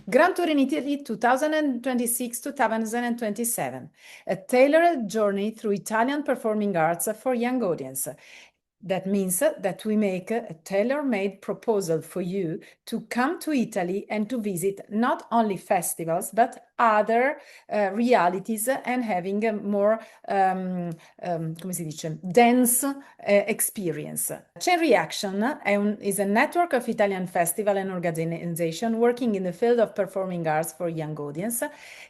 Grand Tour in Italy 2026-2027, a tailored journey through Italian performing arts for young audience. That means that we make a tailor-made proposal for you to come to Italy and to visit not only festivals, but other realities and having a more, come si dice, dense experience. Chain Reaction is a network of Italian festival and organization working in the field of performing arts for young audience,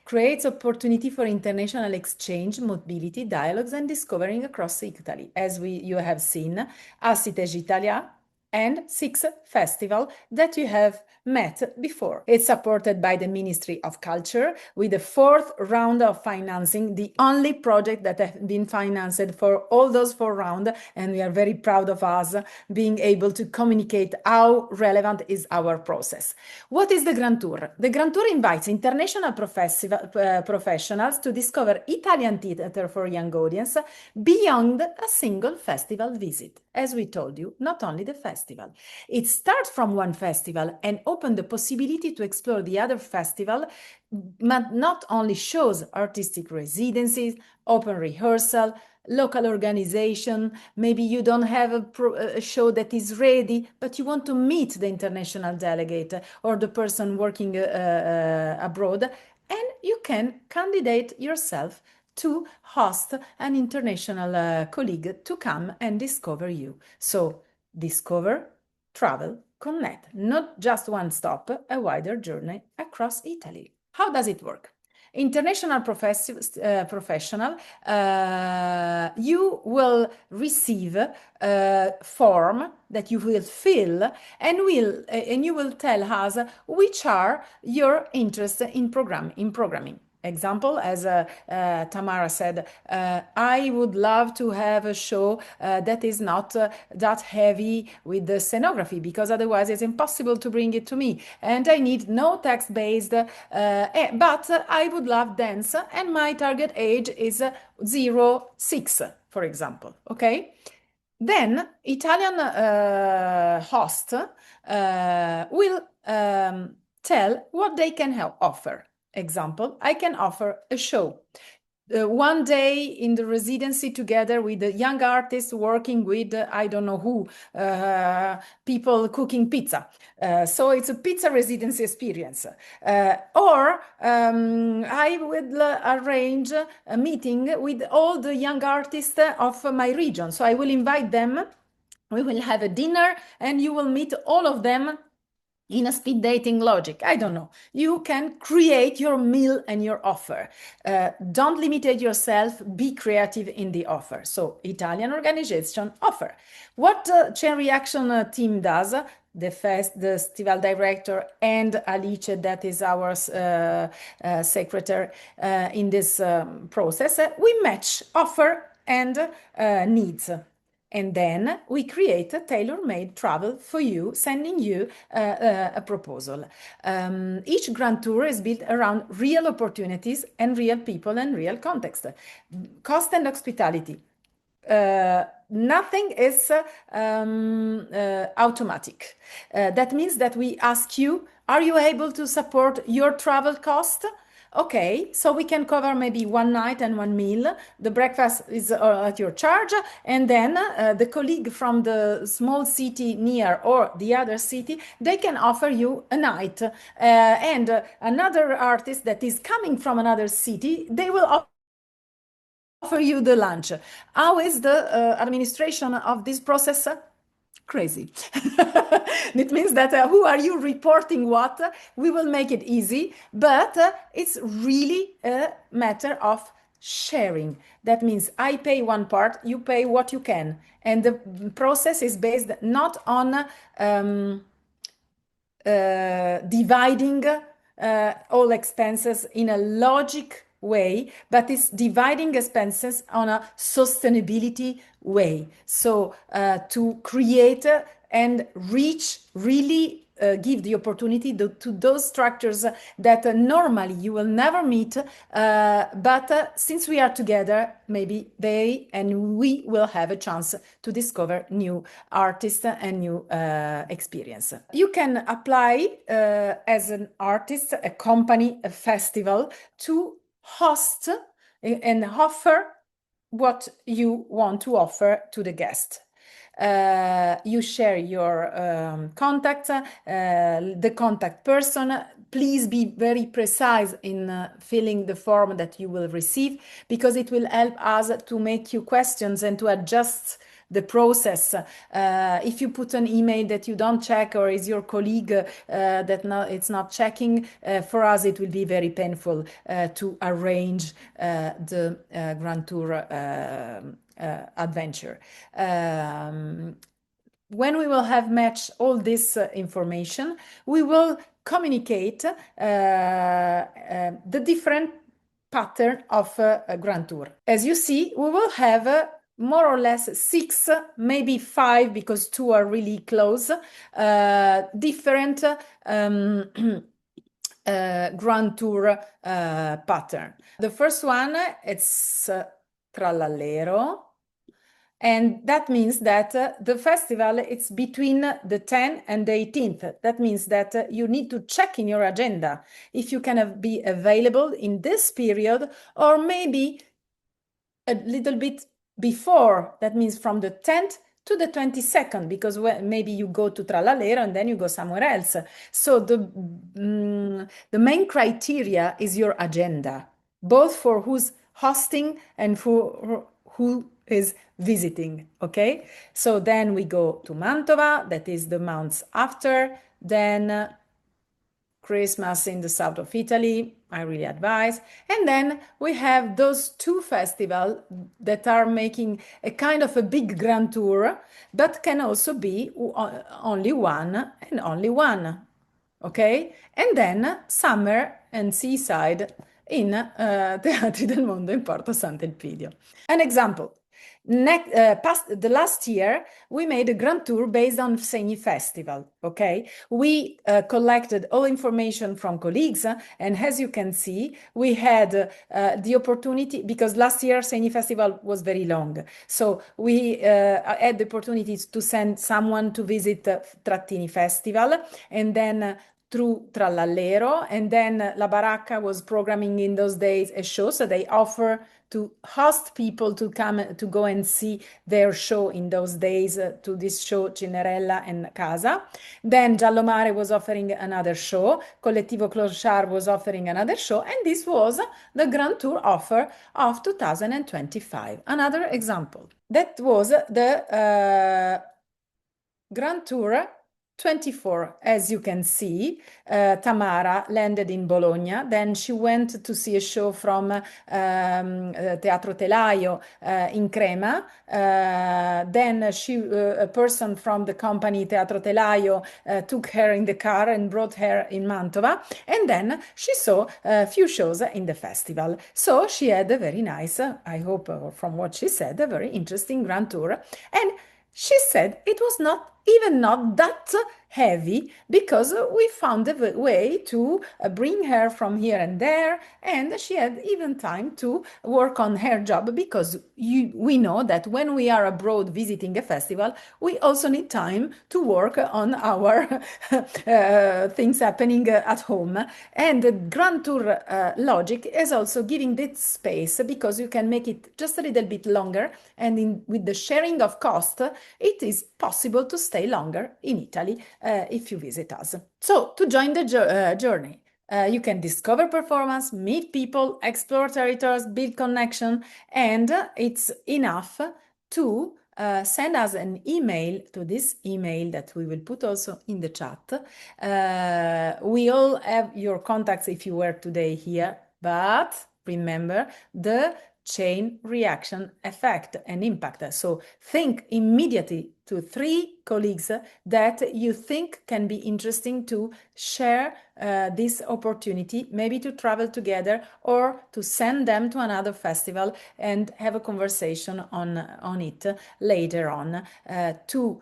creates opportunity for international exchange, mobility, dialogues, and discovering across Italy. As you have seen, Assitege Italia and 6 festivals that you have met before. It's supported by the Ministry of Culture with the 4th round of financing, the only project that has been financed for all those 4 rounds, and we are very proud of us being able to communicate how relevant is our process. What is the Grand Tour? The Grand Tour invites international professionals to discover Italian theater for young audience beyond a single festival visit. As we told you, not only the festival. It starts from one festival and open the possibility to explore the other festival, but not only shows, artistic residencies, open rehearsal, local organization. Maybe you don't have a show that is ready, but you want to meet the international delegate or the person working abroad, and you can candidate yourself to host an international colleague to come and discover you. So discover, travel, connect, not just one stop, a wider journey across Italy. How does it work? International professional, you will receive a form that you will fill and you will tell us which are your interests in programming. Example, as Tamara said, I would love to have a show that is not that heavy with the scenography, because otherwise it's impossible to bring it to me. And I need no text-based, but I would love dance, and my target age is 0-6, for example, okay? Then Italian host will tell what they can offer. Example, I can offer a show. One day in the residency together with the young artists working with, I don't know who, people cooking pizza. So it's a pizza residency experience. Or I will arrange a meeting with all the young artists of my region. So I will invite them. We will have a dinner and you will meet all of them in a speed dating logic. I don't know. You can create your meal and your offer. Don't limit yourself. Be creative in the offer. So Italian organization offer. What Chain Reaction team does, the festival director and Alice, that is our secretary in this process, we match offer and needs. And then we create a tailor-made travel for you, sending you a proposal. Each Grand Tour is built around real opportunities and real people and real context. Cost and hospitality. Nothing is automatic. That means that we ask you, are you able to support your travel cost? Okay, so we can cover maybe one night and one meal. The breakfast is at your charge, and then the colleague from the small city near or the other city, they can offer you a night. And another artist that is coming from another city, they will offer you the lunch. How is the administration of this process? Crazy. It means that who are you reporting what? We will make it easy, but it's really a matter of sharing. That means I pay one part, you pay what you can. And the process is based not on dividing all expenses in a logic way, but it's dividing expenses on a sustainability way. So to create and reach really give the opportunity to those structures that normally you will never meet, but since we are together, maybe they and we will have a chance to discover new artists and new experience. You can apply as an artist, a company, a festival to host and offer what you want to offer to the guest. You share your contact, the contact person. Please be very precise in filling the form that you will receive, because it will help us to make you questions and to adjust the process. If you put an email that you don't check, or is your colleague it's not checking, for us it will be very painful to arrange the Grand Tour adventure. When we will have matched all this information, we will communicate the different pattern of a Grand Tour. As you see, we will have more or less 6, maybe 5, because 2 are really close, different Grand Tour pattern. The first one, it's Trallallero. And that means that the festival, it's between the 10th and the 18th. That means that you need to check in your agenda if you can be available in this period, or maybe a little bit before. That means from the 10th to the 22nd, because maybe you go to Trallallero and then you go somewhere else. So the main criteria is your agenda, both for who's hosting and for who is visiting, okay? So then we go to Mantova, that is the months after, then Christmas in the south of Italy, I really advise. And then we have those 2 festivals that are making a kind of a big Grand Tour, but can also be only one and only one, okay? And then summer and seaside in Teatri del Mondo in Porto Sant'Elpidio. An example. The last year, we made a Grand Tour based on Segni Festival, okay? We collected all information from colleagues, and as you can see, we had the opportunity, because last year Segni Festival was very long, so we had the opportunity to send someone to visit Trattini Festival, and then through Trallallero, and then La Baracca was programming in those days a show, so they offer to host people to come to go and see their show in those days, to this show Cinerella and Casa. Then Giallomare was offering another show, Collettivo Clochard was offering another show, and this was the Grand Tour offer of 2025. Another example. That was the Grand Tour 24, as you can see. Tamara landed in Bologna, then she went to see a show from Teatro Telaio in Crema, then a person from the company Teatro Telaio took her in the car and brought her in Mantova, and then she saw a few shows in the festival. So she had a very nice, I hope from what she said, a very interesting Grand Tour, and she said it was not that heavy, because we found a way to bring her from here and there, and she had even time to work on her job, because we know that when we are abroad visiting a festival, we also need time to work on our things happening at home. And the Grand Tour logic is also giving this space, because you can make it just a little bit longer, and with the sharing of cost, it is possible to stay longer in Italy if you visit us. So to join the journey, you can discover performance, meet people, explore territories, build connection, and it's enough to send us an email to this email that we will put also in the chat. We all have your contacts if you were today here, but remember, the chain reaction effect and impact. So think immediately to 3 colleagues that you think can be interesting to share this opportunity, maybe to travel together or to send them to another festival and have a conversation on it later on, to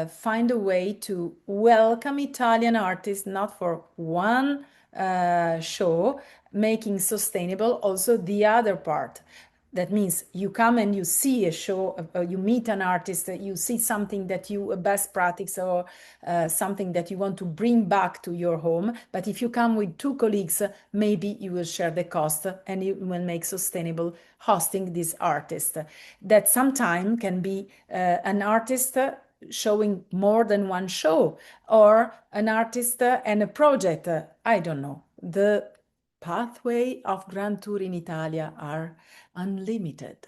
find a way to welcome Italian artists, not for one show, making sustainable also the other part. That means you come and you see a show, you meet an artist, you see something that you, a best practice or something that you want to bring back to your home. But if you come with 2 colleagues, maybe you will share the cost and you will make sustainable hosting this artist. That sometimes can be an artist showing more than one show, or an artist and a project. I don't know. The pathway of Grand Tour in Italia are unlimited.